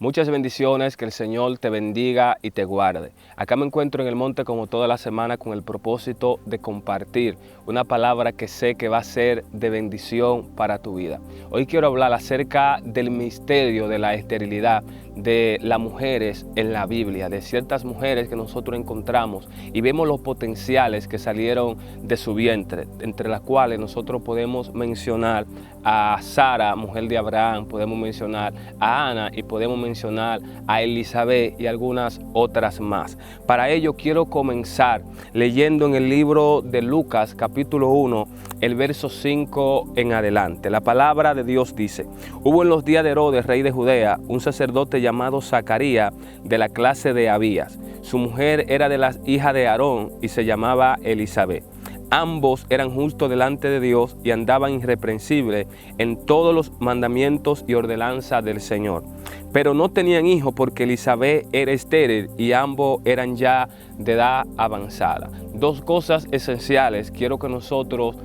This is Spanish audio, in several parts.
Muchas bendiciones, que el Señor te bendiga y te guarde. Acá me encuentro en el monte como toda la semana con el propósito de compartir una palabra que sé que va a ser de bendición para tu vida. Hoy quiero hablar acerca del misterio de la esterilidad de las mujeres en la Biblia, de ciertas mujeres que nosotros encontramos y vemos los potenciales que salieron de su vientre, entre las cuales nosotros podemos mencionar a Sara, mujer de Abraham, podemos mencionar a Ana y podemos mencionar a Elizabeth y algunas otras más. Para ello quiero comenzar leyendo en el libro de Lucas capítulo 1, el verso 5 en adelante. La palabra de Dios dice: hubo en los días de Herodes, rey de Judea, un sacerdote llamado Zacarías, de la clase de Abías. Su mujer era de las hijas de Aarón y se llamaba Elizabeth. Ambos eran justos delante de Dios y andaban irreprensibles en todos los mandamientos y ordenanzas del Señor. Pero no tenían hijos porque Elizabeth era estéril y ambos eran ya de edad avanzada. Dos cosas esenciales quiero que nosotros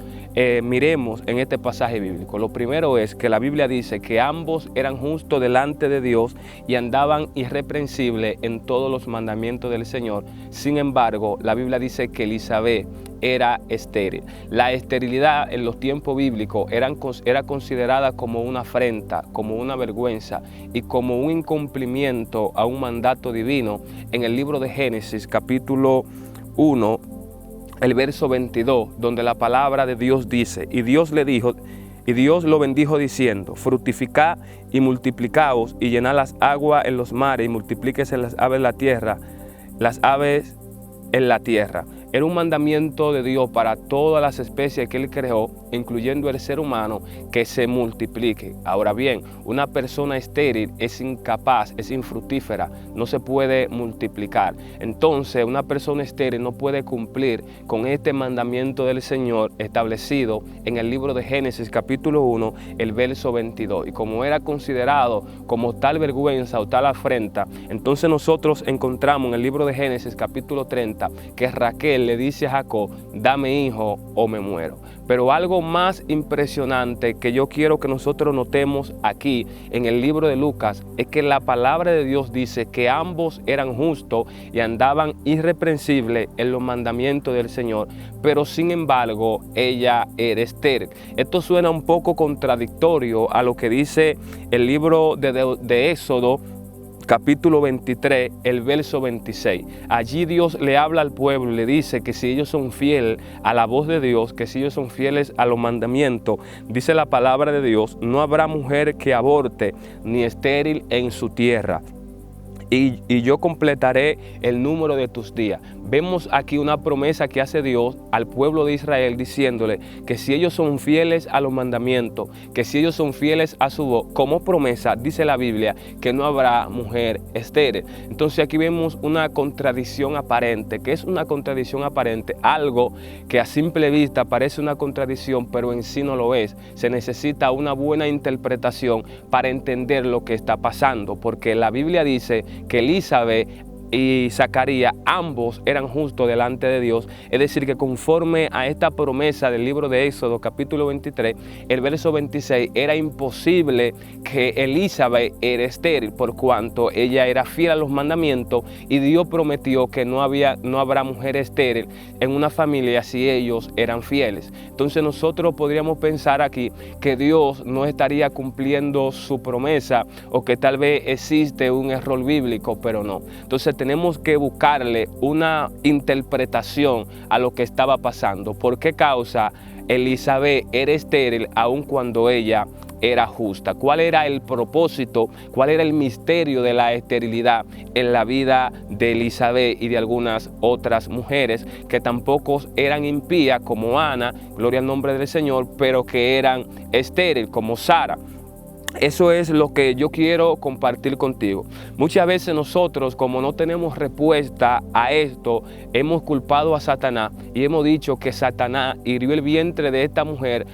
miremos en este pasaje bíblico. Lo primero es que la Biblia dice que ambos eran justos delante de Dios y andaban irreprensibles en todos los mandamientos del Señor. Sin embargo, la Biblia dice que Elizabeth era estéril. La esterilidad en los tiempos bíblicos era considerada como una afrenta, como una vergüenza y como un incumplimiento a un mandato divino. En el libro de Génesis capítulo 1, el verso 22, donde la palabra de Dios dice: y Dios lo bendijo diciendo: fructificad y multiplicaos y llenad las aguas en los mares y multiplíquese las aves en la tierra. Era un mandamiento de Dios para todas las especies que Él creó, incluyendo el ser humano, que se multiplique. Ahora bien, una persona estéril es incapaz, es infructífera, no se puede multiplicar. Entonces, una persona estéril no puede cumplir con este mandamiento del Señor establecido en el libro de Génesis capítulo 1, el verso 22. Y como era considerado como tal vergüenza o tal afrenta, entonces nosotros encontramos en el libro de Génesis capítulo 30 que Raquel le dice a Jacob: dame hijo o me muero. Pero algo más impresionante que yo quiero que nosotros notemos aquí en el libro de Lucas es que la palabra de Dios dice que ambos eran justos y andaban irreprensibles en los mandamientos del Señor, pero sin embargo ella era estéril. Esto suena un poco contradictorio a lo que dice el libro de Éxodo capítulo 23, el verso 26. Allí Dios le habla al pueblo y le dice que si ellos son fieles a la voz de Dios, que si ellos son fieles a los mandamientos, dice la palabra de Dios: no habrá mujer que aborte ni estéril en su tierra. Y yo completaré el número de tus días. Vemos aquí una promesa que hace Dios al pueblo de Israel diciéndole que si ellos son fieles a los mandamientos, que si ellos son fieles a su voz, como promesa dice la Biblia que no habrá mujer estéril. Entonces aquí vemos una contradicción aparente. ¿Qué es una contradicción aparente? Algo que a simple vista parece una contradicción, pero en sí no lo es. Se necesita una buena interpretación para entender lo que está pasando, porque la Biblia dice que Elizabeth y Zacarías ambos eran justos delante de Dios. Es decir, que conforme a esta promesa del libro de Éxodo capítulo 23, el verso 26, era imposible que Elizabeth era estéril, por cuanto ella era fiel a los mandamientos y Dios prometió que no habrá mujer estéril en una familia si ellos eran fieles. Entonces nosotros podríamos pensar aquí que Dios no estaría cumpliendo su promesa o que tal vez existe un error bíblico, pero no. Entonces tenemos que buscarle una interpretación a lo que estaba pasando. ¿Por qué causa Elizabeth era estéril aun cuando ella era justa? ¿Cuál era el propósito? ¿Cuál era el misterio de la esterilidad en la vida de Elizabeth y de algunas otras mujeres que tampoco eran impías como Ana, gloria al nombre del Señor, pero que eran estériles como Sara? Eso es lo que yo quiero compartir contigo. Muchas veces nosotros, como no tenemos respuesta a esto, hemos culpado a Satanás y hemos dicho que Satanás hirió el vientre de esta mujer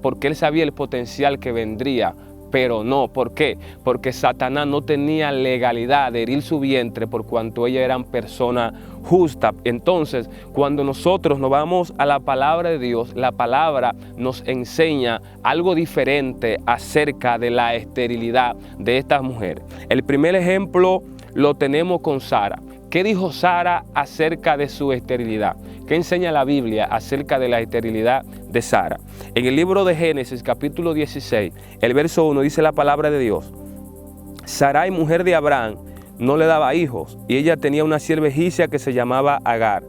porque él sabía el potencial que vendría pero no. ¿Por qué? Porque Satanás no tenía legalidad de herir su vientre por cuanto ella era persona justa. Entonces, cuando nosotros nos vamos a la palabra de Dios, la palabra nos enseña algo diferente acerca de la esterilidad de estas mujeres. El primer ejemplo lo tenemos con Sara. ¿Qué dijo Sara acerca de su esterilidad? ¿Qué enseña la Biblia acerca de la esterilidad de Sara? En el libro de Génesis, capítulo 16, el verso 1, dice la palabra de Dios: Sarai, mujer de Abraham, no le daba hijos, y ella tenía una sierva egipcia que se llamaba Agar.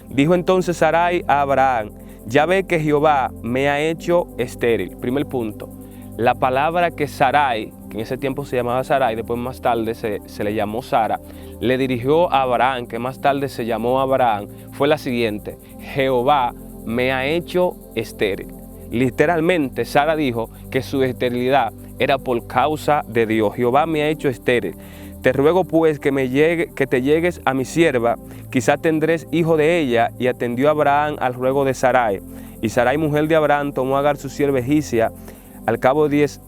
Dijo entonces Sarai a Abraham: ya ve que Jehová me ha hecho estéril. Primer punto. La palabra que Sarai, que en ese tiempo se llamaba Sarai, después más tarde se le llamó Sara, le dirigió a Abraham, que más tarde se llamó Abraham, fue la siguiente: Jehová me ha hecho estéril. Literalmente, Sara dijo que su esterilidad era por causa de Dios. Jehová me ha hecho estéril. Te ruego pues que te llegues a mi sierva, quizá tendréis hijo de ella. Y atendió Abraham al ruego de Sarai. Y Sarai, mujer de Abraham, tomó a Agar su sierva egipcia, al cabo de 10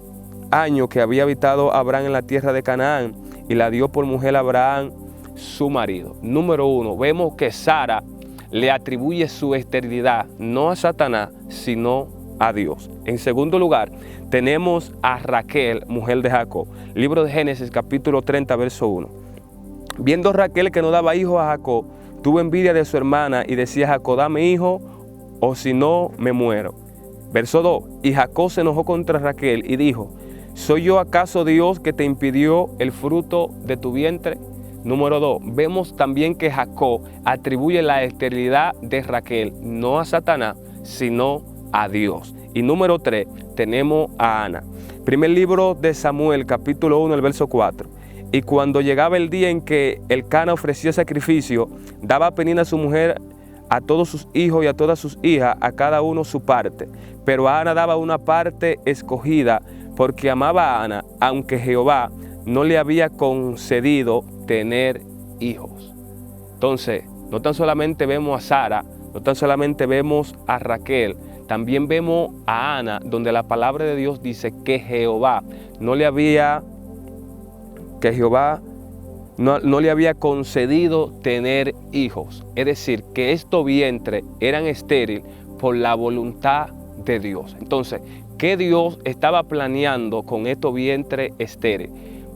años que había habitado Abraham en la tierra de Canaán, y la dio por mujer a Abraham, su marido. Número 1, vemos que Sara le atribuye su esterilidad no a Satanás, sino a Dios. En segundo lugar, tenemos a Raquel, mujer de Jacob. Libro de Génesis, capítulo 30, verso 1. Viendo Raquel que no daba hijo a Jacob, tuvo envidia de su hermana y decía: Jacob, dame hijo, o si no, me muero. Verso 2. Y Jacob se enojó contra Raquel y dijo: ¿soy yo acaso Dios que te impidió el fruto de tu vientre? Número 2. Vemos también que Jacob atribuye la esterilidad de Raquel no a Satanás, sino a Dios. Y número 3, tenemos a Ana. Primer libro de Samuel, capítulo 1, el verso 4. Y cuando llegaba el día en que Elcana ofreció sacrificio, daba Penina a su mujer a todos sus hijos y a todas sus hijas, a cada uno su parte. Pero a Ana daba una parte escogida, porque amaba a Ana, aunque Jehová no le había concedido tener hijos. Entonces, no tan solamente vemos a Sara, no tan solamente vemos a Raquel, también vemos a Ana, donde la palabra de Dios dice que Jehová no le había concedido tener hijos. Es decir, que estos vientres eran estériles por la voluntad de Dios. Entonces, ¿qué Dios estaba planeando con estos vientres estériles?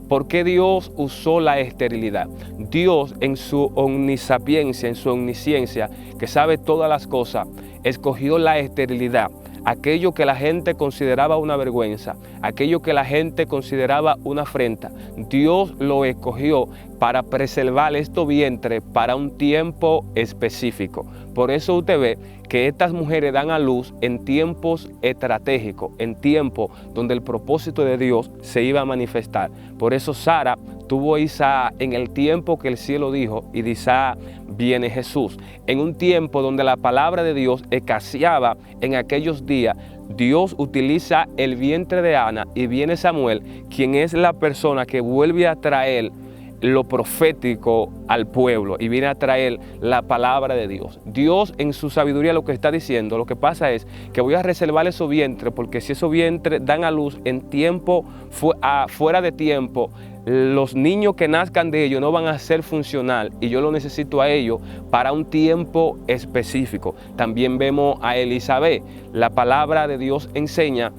¿Por qué Dios usó la esterilidad? Dios, en su omnisapiencia, en su omnisciencia, que sabe todas las cosas, escogió la esterilidad. Aquello que la gente consideraba una vergüenza, aquello que la gente consideraba una afrenta, Dios lo escogió para preservar estos vientres para un tiempo específico. Por eso usted ve que estas mujeres dan a luz en tiempos estratégicos, en tiempos donde el propósito de Dios se iba a manifestar. Por eso Sara tuvo a Isaac en el tiempo que el cielo dijo, y de Isaac viene Jesús. En un tiempo donde la palabra de Dios escaseaba en aquellos días, Dios utiliza el vientre de Ana y viene Samuel, quien es la persona que vuelve a traer lo profético al pueblo y viene a traer la palabra de Dios. Dios en su sabiduría lo que está diciendo, lo que pasa es que voy a reservar esos vientres, porque si esos vientres dan a luz en tiempo fuera de tiempo, los niños que nazcan de ellos no van a ser funcional y yo lo necesito a ellos para un tiempo específico. También vemos a Elizabeth. La palabra de Dios enseña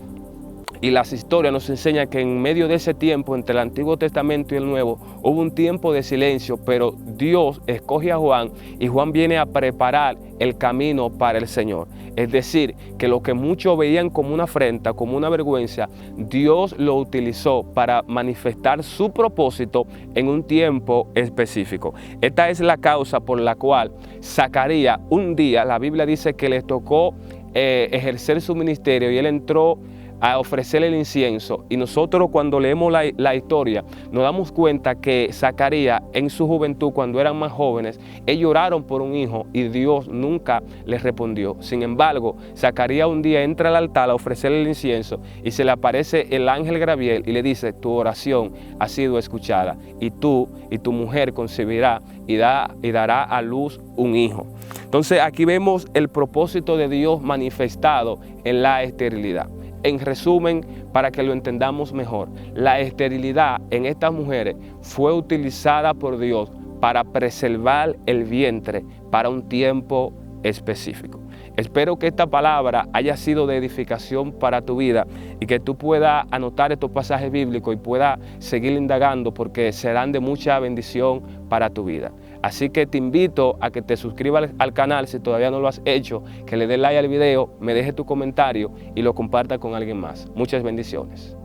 y las historias nos enseñan que en medio de ese tiempo, entre el Antiguo Testamento y el Nuevo, hubo un tiempo de silencio, pero Dios escoge a Juan y Juan viene a preparar el camino para el Señor. Es decir, que lo que muchos veían como una afrenta, como una vergüenza, Dios lo utilizó para manifestar su propósito en un tiempo específico. Esta es la causa por la cual Zacarías un día, la Biblia dice que le tocó ejercer su ministerio y él entró a ofrecerle el incienso, y nosotros cuando leemos la historia nos damos cuenta que Zacarías en su juventud, cuando eran más jóvenes, ellos oraron por un hijo y Dios nunca les respondió. Sin embargo, Zacarías un día entra al altar a ofrecerle el incienso y se le aparece el ángel Gabriel y le dice: tu oración ha sido escuchada y tú y tu mujer concebirá y dará a luz un hijo. Entonces aquí vemos el propósito de Dios manifestado en la esterilidad. en resumen, para que lo entendamos mejor, la esterilidad en estas mujeres fue utilizada por Dios para preservar el vientre para un tiempo específico. Espero que esta palabra haya sido de edificación para tu vida y que tú puedas anotar estos pasajes bíblicos y puedas seguir indagando, porque serán de mucha bendición para tu vida. Así que te invito a que te suscribas al canal si todavía no lo has hecho, que le des like al video, me dejes tu comentario y lo compartas con alguien más. Muchas bendiciones.